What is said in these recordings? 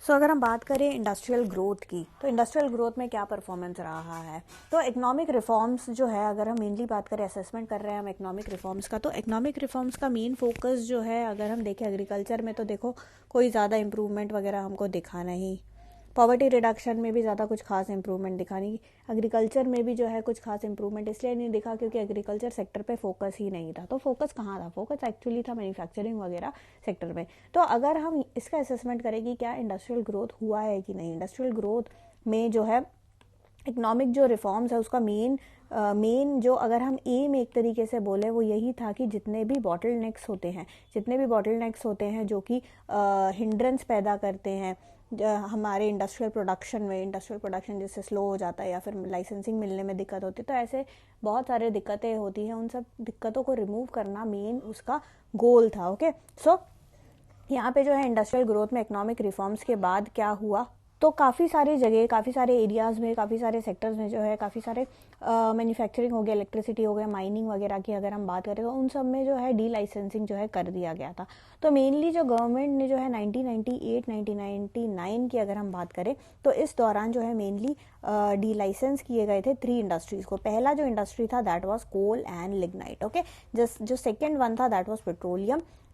अगर हम बात करें इंडस्ट्रियल ग्रोथ की, तो इंडस्ट्रियल ग्रोथ में क्या परफॉर्मेंस रहा है। तो इकोनॉमिक रिफॉर्म्स जो है, अगर हम मेनली बात करें, असेसमेंट कर रहे हैं हम इकोनॉमिक रिफॉर्म्स का, तो इकोनॉमिक रिफॉर्म्स का मेन फोकस जो है, अगर हम देखें एग्रीकल्चर में, तो देखो कोई ज़्यादा इंप्रूवमेंट वगैरह हमको दिखा नहीं। पॉवर्टी रिडक्शन में भी ज़्यादा कुछ खास इंप्रूवमेंट दिखा नहीं। एग्रीकल्चर में भी जो है कुछ खास इंप्रूवमेंट इसलिए नहीं दिखा क्योंकि एग्रीकल्चर सेक्टर पे फोकस ही नहीं था। तो फोकस कहाँ था? फोकस एक्चुअली था मैन्युफैक्चरिंग वगैरह सेक्टर में। तो अगर हम इसका असेसमेंट करें कि क्या इंडस्ट्रियल ग्रोथ हुआ है कि नहीं, इंडस्ट्रियल ग्रोथ में जो है इकोनॉमिक जो रिफॉर्म्स है उसका मेन जो अगर हम एम एक तरीके से बोले वो यही था कि जितने भी बॉटल नेक्स होते हैं जो कि हिंड्रेंस पैदा करते हैं हमारे इंडस्ट्रियल प्रोडक्शन जिससे स्लो हो जाता है या फिर लाइसेंसिंग मिलने में दिक्कत होती है, तो ऐसे बहुत सारे दिक्कतें होती हैं। उन सब दिक्कतों को रिमूव करना मेन उसका गोल था। ओके, सो यहाँ पे जो है इंडस्ट्रियल ग्रोथ में इकोनॉमिक रिफॉर्म्स के बाद क्या हुआ, तो काफ़ी सारी जगह, काफ़ी सारे एरियाज़ में, काफ़ी सारे सेक्टर्स में जो है काफ़ी सारे मैन्युफैक्चरिंग हो गया, इलेक्ट्रिसिटी हो गया, माइनिंग वगैरह की अगर हम बात करें तो उन सब में जो है डी लाइसेंसिंग जो है कर दिया गया था। तो मेनली जो गवर्नमेंट ने जो है 1998-1999 की अगर हम बात करें तो इस दौरान जो है मेनली डी लाइसेंस किए गए थे 3 इंडस्ट्रीज़ को। पहला जो इंडस्ट्री था that was coal and lignite. Okay, जो सेकेंड वन था दैट वाज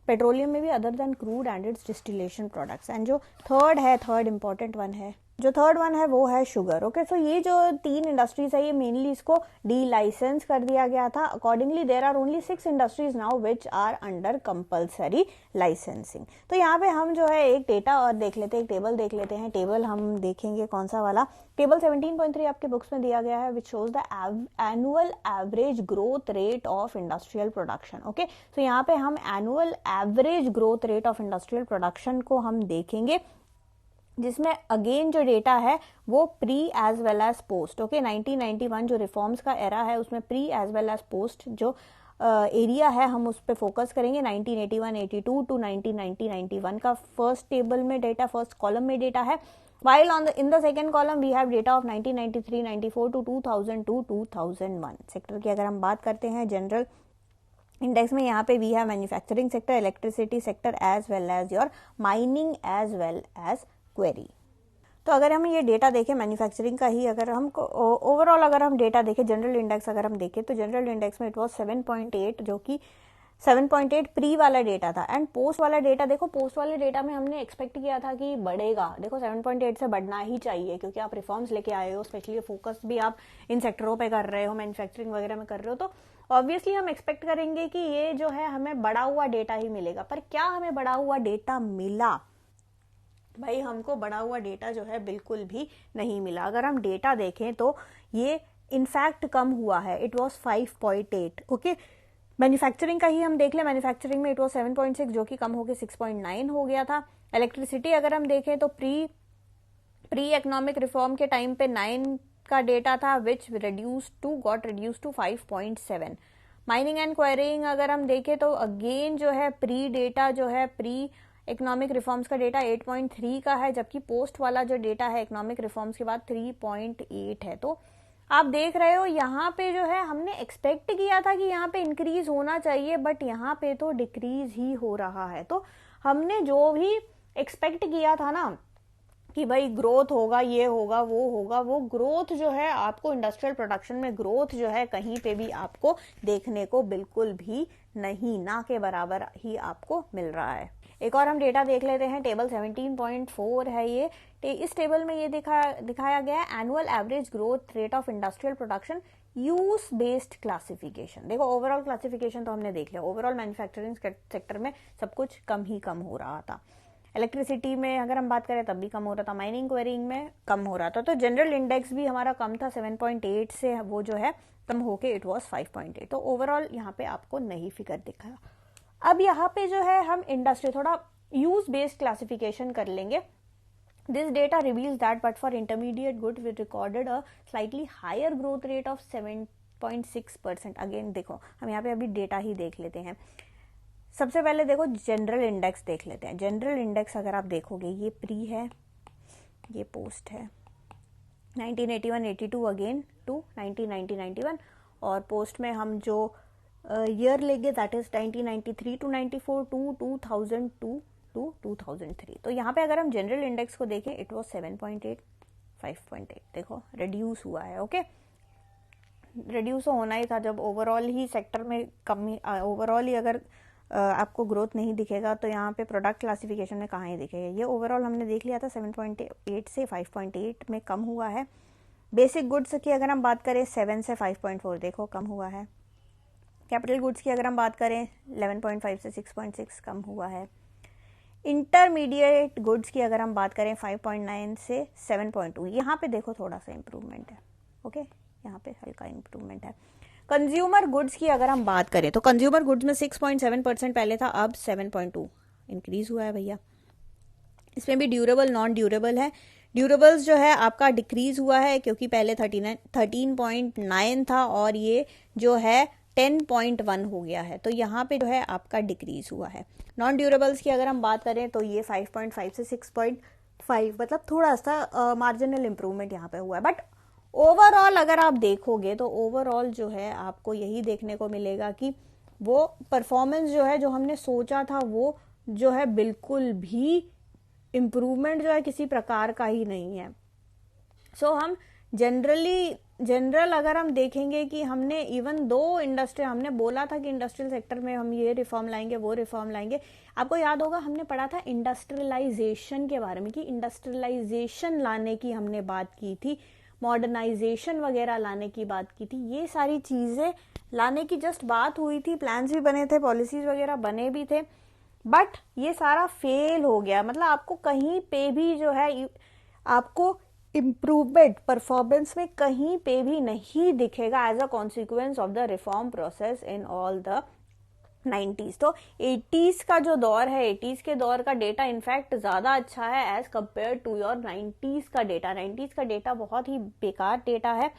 पेट्रोलियम में भी other than crude and its distillation products. And जो थर्ड इंपॉर्टेंट वन है, जो थर्ड वन है वो है शुगर। ओके, सो ये जो 3 इंडस्ट्रीज है ये मेनली इसको डी लाइसेंस कर दिया गया था। Accordingly there are only 6 industries now which are under compulsory licensing. तो यहाँ पे हम जो है एक डेटा और देख लेते हैं, एक टेबल देख लेते हैं। टेबल हम देखेंगे कौन सा वाला, टेबल 17.3 आपके बुक्स में दिया गया है which shows the annual average growth rate of industrial production. Okay, तो यहाँ पे हम annual average growth rate of industrial production को हम देखेंगे, जिसमें अगेन जो डेटा है वो pre as well as post. Okay, 1991 जो रिफॉर्म्स का एरा है उसमें pre as well as post जो एरिया है हम उस पर फोकस करेंगे। 1981-82 टू 1990-91 का फर्स्ट टेबल में डेटा, फर्स्ट कॉलम में डेटा है, while in the second column we have data of 1993-94 to 2002-2001 sector की। अगर हम बात करते हैं जनरल इंडेक्स में, यहाँ पे we have manufacturing sector, electricity sector as well as your mining as well as quarry. तो अगर हम ये डेटा देखें मैन्युफैक्चरिंग का ही, अगर हम ओवरऑल अगर हम डेटा देखें, जनरल इंडेक्स अगर हम देखें तो जनरल इंडेक्स में इट वाज 7.8, जो कि 7.8 प्री वाला डेटा था। एंड पोस्ट वाला डेटा देखो, पोस्ट वाले डेटा में हमने एक्सपेक्ट किया था कि बढ़ेगा। देखो 7.8 से बढ़ना ही चाहिए क्योंकि आप रिफॉर्म्स लेके आए हो, स्पेशली फोकस भी आप इन सेक्टरों पे कर रहे हो, मैन्युफैक्चरिंग वगैरह में कर रहे हो, तो ऑब्वियसली हम एक्सपेक्ट करेंगे कि ये जो है हमें बढ़ा हुआ डेटा ही मिलेगा। पर क्या हमें बढ़ा हुआ डेटा मिला? भाई हमको बढ़ा हुआ डेटा जो है बिल्कुल भी नहीं मिला। अगर हम डेटा देखें तो ये इनफैक्ट कम हुआ है, इट वॉज 5.8। ओके, मैन्युफैक्चरिंग का ही हम देख लें, मैन्युफैक्चरिंग में इट वॉज 7.6 जो कि कम होकर 6.9 हो गया था। इलेक्ट्रिसिटी अगर हम देखें तो प्री इकोनॉमिक रिफॉर्म के टाइम पे 9 का डेटा था which got reduce to 5.7। Mining and quarrying अगर हम देखें तो अगेन जो है प्री डेटा जो है प्री इकोनॉमिक रिफॉर्म्स का डेटा 8.3 का है, जबकि पोस्ट वाला जो डेटा है इकोनॉमिक रिफॉर्म्स के बाद 3.8 है। तो आप देख रहे हो यहाँ पे जो है हमने एक्सपेक्ट किया था कि यहाँ पे इंक्रीज होना चाहिए, बट यहाँ पे तो डिक्रीज ही हो रहा है। तो हमने जो भी एक्सपेक्ट किया था ना कि भाई ग्रोथ होगा, ये होगा, वो ग्रोथ जो है आपको इंडस्ट्रियल प्रोडक्शन में ग्रोथ जो है कहीं पे भी आपको देखने को बिल्कुल भी नहीं, ना के बराबर ही आपको मिल रहा है। एक और हम डेटा देख लेते हैं, टेबल 17.4 है ये। इस टेबल में ये दिखाया गया है annual average growth rate of industrial production use based classification. देखो ओवरऑल क्लासिफिकेशन तो हमने देख लिया, ओवरऑल मैन्युफैक्चरिंग सेक्टर में सब कुछ कम ही कम हो रहा था। इलेक्ट्रिसिटी में अगर हम बात करें तब भी कम हो रहा था, माइनिंग क्वेरीइंग में कम हो रहा था। तो जनरल इंडेक्स भी हमारा कम था, 7.8 से वो जो है कम होके इट वॉज 5.8। तो ओवरऑल यहाँ पे आपको नहीं फिगर दिखा। अब यहाँ पे जो है हम इंडस्ट्री थोड़ा यूज बेस्ड क्लासिफिकेशन कर लेंगे। This data reveals that but for intermediate good we recorded a slightly higher growth rate of 7.6%। Again देखो हम यहाँ पे अभी डेटा ही देख लेते हैं। सबसे पहले देखो जनरल इंडेक्स देख लेते हैं। जनरल इंडेक्स अगर आप देखोगे ये प्री है, ये पोस्ट है, 1981-82 अगेन टू 1990-91, और पोस्ट में हम जो ईयर लेंगे that is 1993 to 94 to 2002 to 2003। तो यहाँ पे अगर हम जनरल इंडेक्स को देखें, इट वॉज 7.8, 5.8, देखो रिड्यूस हुआ है। ओके, रिड्यूस तो होना ही था जब ओवरऑल ही सेक्टर में कमी, ओवरऑल ही अगर आपको ग्रोथ नहीं दिखेगा तो यहाँ पे प्रोडक्ट क्लासिफिकेशन में कहाँ ही दिखेगा। ये ओवरऑल हमने देख लिया था 7.8 से 5.8 में कम हुआ है। बेसिक गुड्स की अगर हम बात करें 7 से 5.4, देखो कम हुआ है। कैपिटल गुड्स की अगर हम बात करें 11.5 से 6.6 कम हुआ है। इंटरमीडिएट गुड्स की अगर हम बात करें 5.9 से 7.2, यहाँ पे देखो थोड़ा सा इंप्रूवमेंट है। ओके, यहाँ पे हल्का इंप्रूवमेंट है। कंज्यूमर गुड्स की अगर हम बात करें तो कंज्यूमर गुड्स में 6.7% पहले था, अब 7.2 इंक्रीज हुआ है भैया। इसमें भी ड्यूरेबल नॉन ड्यूरेबल है। ड्यूरेबल्स जो है आपका डिक्रीज हुआ है क्योंकि पहले 13.9 था और ये जो है 10.1 हो गया है, तो यहाँ पे जो है आपका डिक्रीज हुआ है। नॉन ड्यूरेबल्स की अगर हम बात करें तो ये 5.5 से 6.5, मतलब थोड़ा सा मार्जिनल इंप्रूवमेंट यहाँ पे हुआ है। बट ओवरऑल अगर आप देखोगे तो ओवरऑल जो है आपको यही देखने को मिलेगा कि वो परफॉर्मेंस जो है, जो हमने सोचा था, वो जो है बिल्कुल भी इम्प्रूवमेंट जो है किसी प्रकार का ही नहीं है। सो हम जनरल अगर हम देखेंगे कि हमने इवन दो इंडस्ट्री, हमने बोला था कि इंडस्ट्रियल सेक्टर में हम ये रिफॉर्म लाएंगे, वो रिफॉर्म लाएंगे। आपको याद होगा हमने पढ़ा था इंडस्ट्रियलाइजेशन के बारे में कि इंडस्ट्रियलाइजेशन लाने की हमने बात की थी, मॉडर्नाइजेशन वगैरह लाने की बात की थी। ये सारी चीजें लाने की जस्ट बात हुई थी, प्लान्स भी बने थे, पॉलिसीज वगैरह बने भी थे, बट ये सारा फेल हो गया। मतलब आपको कहीं पे भी जो है आपको इम्प्रूवमेंट परफॉर्मेंस में कहीं पे भी नहीं दिखेगा as a consequence of the reform process in all the 90s। तो 80s का जो दौर है, 80s के दौर का डेटा इनफैक्ट ज्यादा अच्छा है as compare to your 90s का डेटा। 90s का डेटा बहुत ही बेकार डेटा है।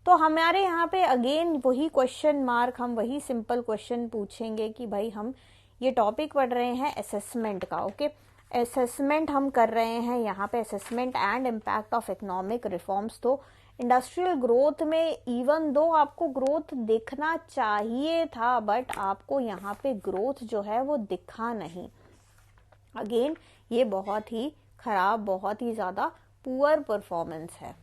तो हमारे यहाँ पे अगेन वही क्वेश्चन मार्क, हम वही सिंपल क्वेश्चन पूछेंगे कि भाई हम ये टॉपिक पढ़ रहे हैं असेसमेंट का। ओके, असेसमेंट हम कर रहे हैं यहाँ पे, assessment and impact of economic reforms. तो इंडस्ट्रियल ग्रोथ में इवन दो आपको ग्रोथ दिखना चाहिए था, बट आपको यहाँ पे ग्रोथ जो है वो दिखा नहीं। अगेन ये बहुत ही खराब, बहुत ही ज्यादा पुअर परफॉर्मेंस है।